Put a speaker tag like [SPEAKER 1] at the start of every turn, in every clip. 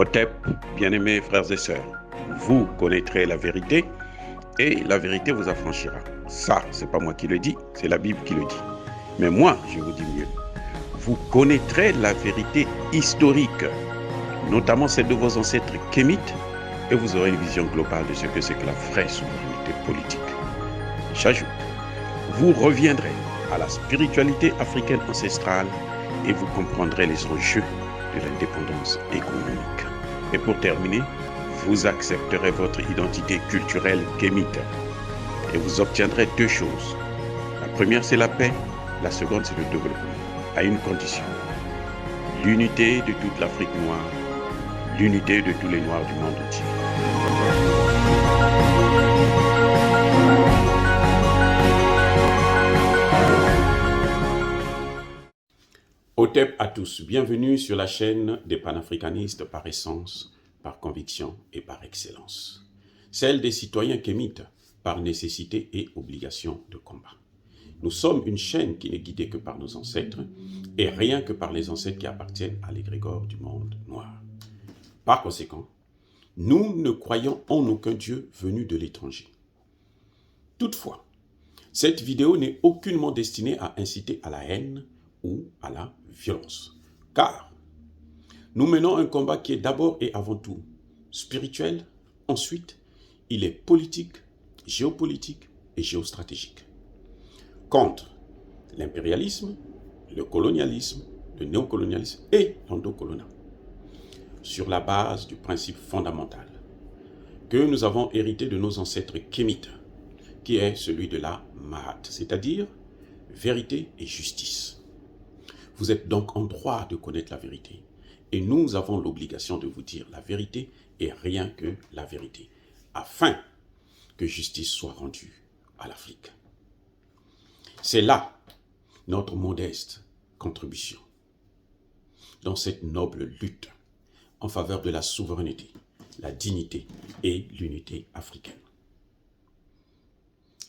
[SPEAKER 1] Otep, bien-aimés frères et sœurs, vous connaîtrez la vérité et la vérité vous affranchira. Ça, c'est pas moi qui le dis, c'est la Bible qui le dit. Mais moi, je vous dis mieux. Vous connaîtrez la vérité historique, notamment celle de vos ancêtres kémites, et vous aurez une vision globale de ce que c'est que la vraie souveraineté politique. J'ajoute, vous reviendrez à la spiritualité africaine ancestrale et vous comprendrez les enjeux de l'indépendance économique. Et pour terminer, vous accepterez votre identité culturelle kémite et vous obtiendrez deux choses. La première, c'est la paix. La seconde, c'est le développement, à une condition. L'unité de toute l'Afrique noire, l'unité de tous les Noirs du monde entier. Otep à tous, bienvenue sur la chaîne des panafricanistes par essence, par conviction et par excellence. Celle des citoyens kémites par nécessité et obligation de combat. Nous sommes une chaîne qui n'est guidée que par nos ancêtres et rien que par les ancêtres qui appartiennent à l'égrégore du monde noir. Par conséquent, nous ne croyons en aucun Dieu venu de l'étranger. Toutefois, cette vidéo n'est aucunement destinée à inciter à la haine ou à la violence. Car nous menons un combat qui est d'abord et avant tout spirituel, ensuite il est politique, géopolitique et géostratégique. Contre l'impérialisme, le colonialisme, le néocolonialisme et l'endocoloniat. Sur la base du principe fondamental que nous avons hérité de nos ancêtres kémites, qui est celui de la Mahat, c'est-à-dire vérité et justice. Vous êtes donc en droit de connaître la vérité. Et nous avons l'obligation de vous dire la vérité et rien que la vérité, afin que justice soit rendue à l'Afrique. C'est là notre modeste contribution dans cette noble lutte en faveur de la souveraineté, la dignité et l'unité africaine.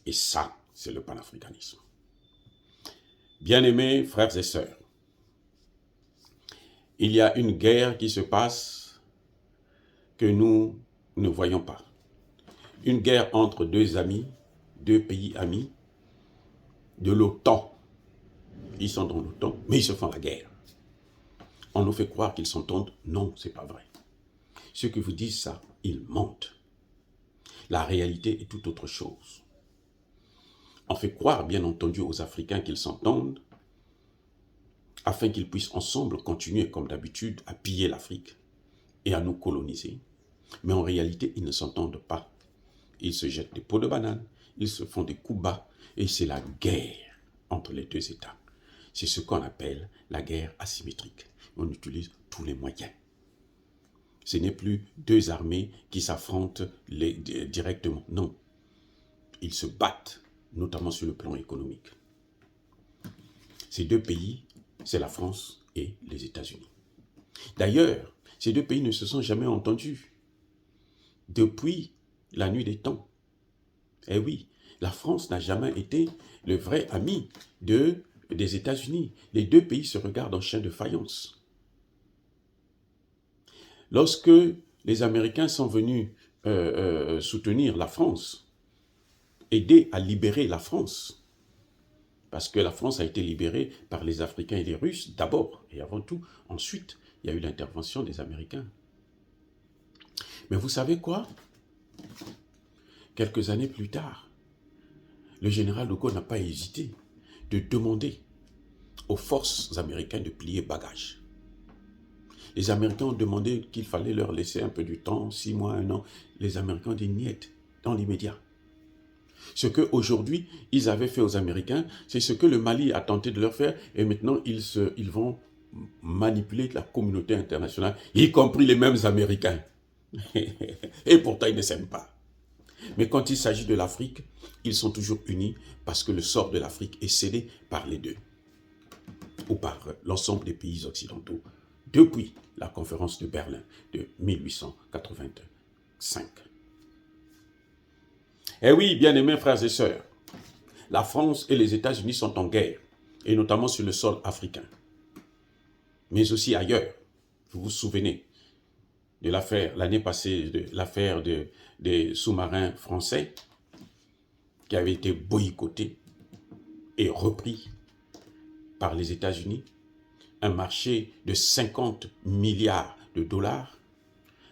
[SPEAKER 1] Et ça, c'est le panafricanisme. Bien-aimés frères et sœurs, il y a une guerre qui se passe que nous ne voyons pas. Une guerre entre deux amis, deux pays amis de l'OTAN. Ils sont dans l'OTAN, mais ils se font la guerre. On nous fait croire qu'ils s'entendent. Non, c'est pas vrai. Ceux qui vous disent ça, ils mentent. La réalité est tout autre chose. On fait croire, bien entendu, aux Africains qu'ils s'entendent, afin qu'ils puissent ensemble continuer, comme d'habitude, à piller l'Afrique et à nous coloniser. Mais en réalité, ils ne s'entendent pas. Ils se jettent des pots de banane, ils se font des coups bas, et c'est la guerre entre les deux États. C'est ce qu'on appelle la guerre asymétrique. On utilise tous les moyens. Ce n'est plus deux armées qui s'affrontent directement. Non. Ils se battent, notamment sur le plan économique. Ces deux pays, c'est la France et les États-Unis. D'ailleurs, ces deux pays ne se sont jamais entendus depuis la nuit des temps. Eh oui, la France n'a jamais été le vrai ami des États-Unis. Les deux pays se regardent en chien de faïence. Lorsque les Américains sont venus soutenir la France, aider à libérer la France, parce que la France a été libérée par les Africains et les Russes, d'abord et avant tout. Ensuite, il y a eu l'intervention des Américains. Mais vous savez quoi? Quelques années plus tard, le général de Gaulle n'a pas hésité de demander aux forces américaines de plier bagage. Les Américains ont demandé qu'il fallait leur laisser un peu du temps, 6 mois, 1 an. Les Américains ont dit niet, dans l'immédiat. Ce qu'aujourd'hui, ils avaient fait aux Américains, c'est ce que le Mali a tenté de leur faire, et maintenant, ils vont manipuler la communauté internationale, y compris les mêmes Américains. Et pourtant, ils ne s'aiment pas. Mais quand il s'agit de l'Afrique, ils sont toujours unis parce que le sort de l'Afrique est scellé par les deux, ou par l'ensemble des pays occidentaux, depuis la conférence de Berlin de 1885. Eh oui, bien-aimés frères et sœurs, la France et les États-Unis sont en guerre, et notamment sur le sol africain, mais aussi ailleurs. Vous vous souvenez, de l'affaire, l'année passée, de l'affaire des sous-marins français qui avaient été boycottés et repris par les États-Unis, un marché de 50 milliards de dollars,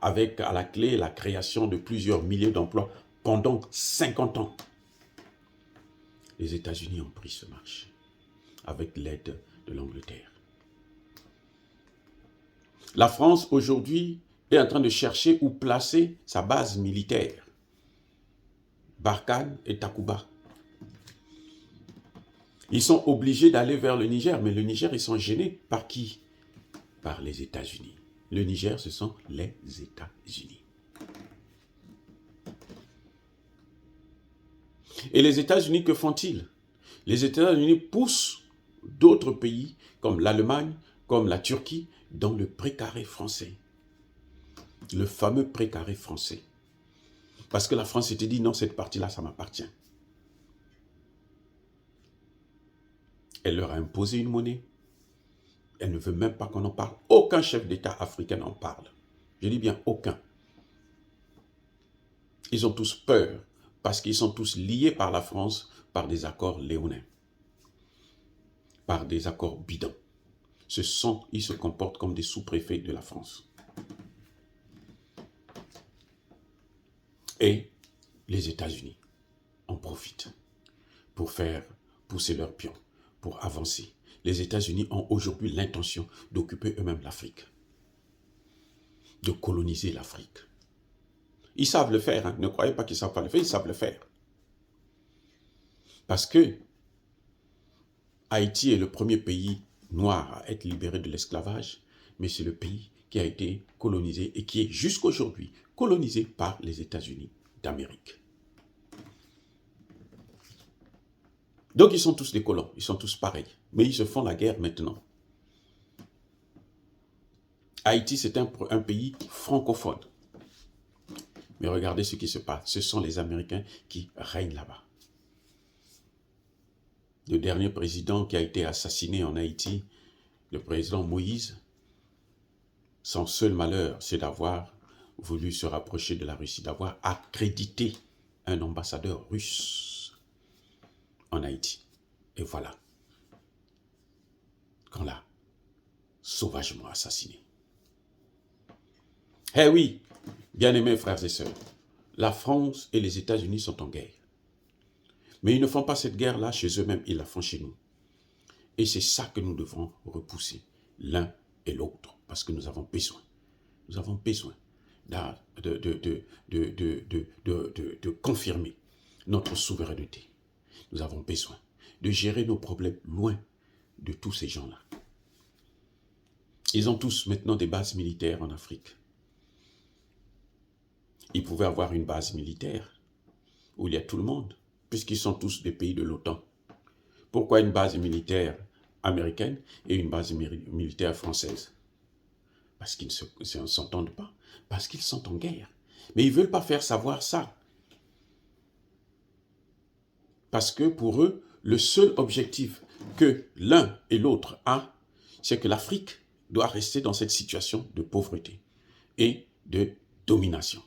[SPEAKER 1] avec à la clé la création de plusieurs milliers d'emplois pendant 50 ans. Les États-Unis ont pris ce marché avec l'aide de l'Angleterre. La France, aujourd'hui, est en train de chercher où placer sa base militaire. Barkhane et Takuba. Ils sont obligés d'aller vers le Niger, mais le Niger, ils sont gênés par qui? Par les États-Unis. Le Niger, ce sont les États-Unis. Et les États-Unis, que font-ils? Les États-Unis poussent d'autres pays, comme l'Allemagne, comme la Turquie, dans le précaré français. Le fameux précaré français. Parce que la France s'était dit, non, cette partie-là, ça m'appartient. Elle leur a imposé une monnaie. Elle ne veut même pas qu'on en parle. Aucun chef d'État africain n'en parle. Je dis bien aucun. Ils ont tous peur parce qu'ils sont tous liés par la France par des accords léonins, par des accords bidons. Ils se comportent comme des sous-préfets de la France. Et les États-Unis en profitent pour faire pousser leurs pions, pour avancer. Les États-Unis ont aujourd'hui l'intention d'occuper eux-mêmes l'Afrique, de coloniser l'Afrique. Ils savent le faire, hein. Ne croyez pas qu'ils ne savent pas le faire, ils savent le faire. Parce que Haïti est le premier pays noir à être libéré de l'esclavage, mais c'est le pays qui a été colonisé et qui est jusqu'à aujourd'hui colonisé par les États-Unis d'Amérique. Donc ils sont tous des colons, ils sont tous pareils, mais ils se font la guerre maintenant. Haïti, c'est un pays francophone. Mais regardez ce qui se passe, ce sont les Américains qui règnent là-bas. Le dernier président qui a été assassiné en Haïti, le président Moïse, son seul malheur, c'est d'avoir voulu se rapprocher de la Russie, d'avoir accrédité un ambassadeur russe en Haïti. Et voilà qu'on l'a sauvagement assassiné. Eh oui, bien-aimés frères et sœurs, la France et les États-Unis sont en guerre. Mais ils ne font pas cette guerre-là chez eux-mêmes, ils la font chez nous. Et c'est ça que nous devons repousser, l'un et l'autre, parce que nous avons besoin. Nous avons besoin de confirmer notre souveraineté. Nous avons besoin de gérer nos problèmes loin de tous ces gens-là. Ils ont tous maintenant des bases militaires en Afrique. Ils pouvaient avoir une base militaire où il y a tout le monde, puisqu'ils sont tous des pays de l'OTAN. Pourquoi une base militaire américaine et une base militaire française? Parce qu'ils ne s'entendent pas, parce qu'ils sont en guerre. Mais ils ne veulent pas faire savoir ça. Parce que pour eux, le seul objectif que l'un et l'autre a, c'est que l'Afrique doit rester dans cette situation de pauvreté et de domination.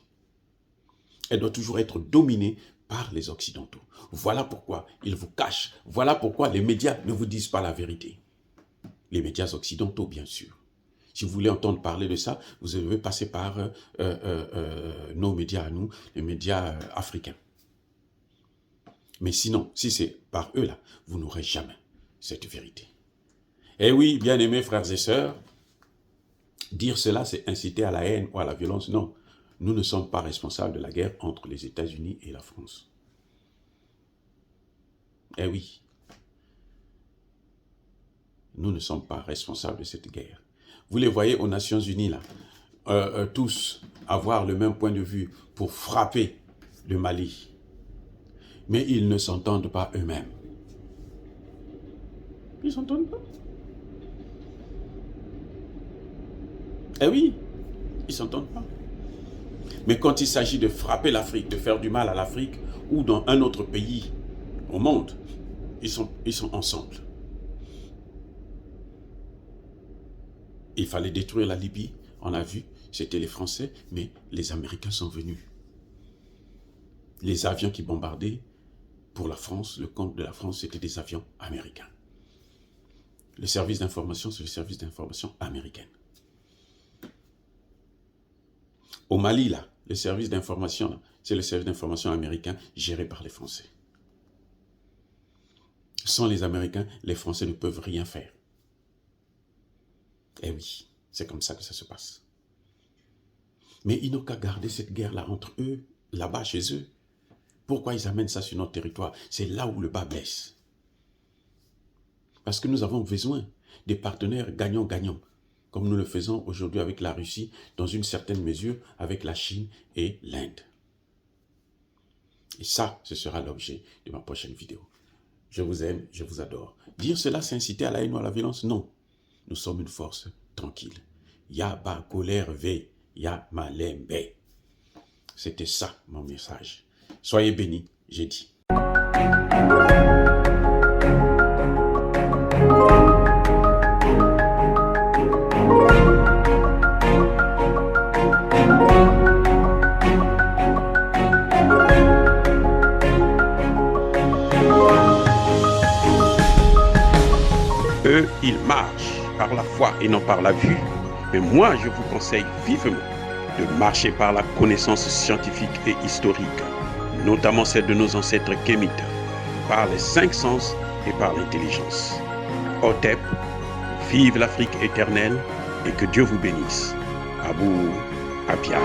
[SPEAKER 1] Elle doit toujours être dominée par les Occidentaux. Voilà pourquoi ils vous cachent. Voilà pourquoi les médias ne vous disent pas la vérité. Les médias occidentaux, bien sûr. Si vous voulez entendre parler de ça, vous devez passer par nos médias à nous, les médias africains. Mais sinon, si c'est par eux là, vous n'aurez jamais cette vérité. Eh oui, bien-aimés frères et sœurs, dire cela, c'est inciter à la haine ou à la violence. Non, nous ne sommes pas responsables de la guerre entre les États-Unis et la France. Eh oui, nous ne sommes pas responsables de cette guerre. Vous les voyez aux Nations Unies, là, tous avoir le même point de vue pour frapper le Mali. Mais ils ne s'entendent pas eux-mêmes. Ils ne s'entendent pas. Eh oui, ils ne s'entendent pas. Mais quand il s'agit de frapper l'Afrique, de faire du mal à l'Afrique ou dans un autre pays au monde, ils sont ensemble. Il fallait détruire la Libye, on a vu c'était les Français, mais les Américains sont venus. Les avions qui bombardaient pour la France, le compte de la France, c'était des avions américains. Le service d'information, c'est le service d'information américain. Au Mali, là, le service d'information, c'est le service d'information américain géré par les Français. Sans les Américains, les Français ne peuvent rien faire. Eh oui, c'est comme ça que ça se passe. Mais ils n'ont qu'à garder cette guerre-là entre eux, là-bas chez eux. Pourquoi ils amènent ça sur notre territoire? C'est là où le bas blesse. Parce que nous avons besoin des partenaires gagnants-gagnants, comme nous le faisons aujourd'hui avec la Russie, dans une certaine mesure avec la Chine et l'Inde. Et ça, ce sera l'objet de ma prochaine vidéo. Je vous aime, je vous adore. Dire cela, c'est inciter à la haine ou à la violence? Non. Nous sommes une force tranquille. Ya ba colère ve, ya malembe. C'était ça mon message. Soyez bénis, j'ai dit. Eux, ils marchent par la foi et non par la vue. Mais moi, je vous conseille vivement de marcher par la connaissance scientifique et historique, notamment celle de nos ancêtres kémites, par les 5 sens et par l'intelligence. Otep, vive l'Afrique éternelle et que Dieu vous bénisse. Abou Apia.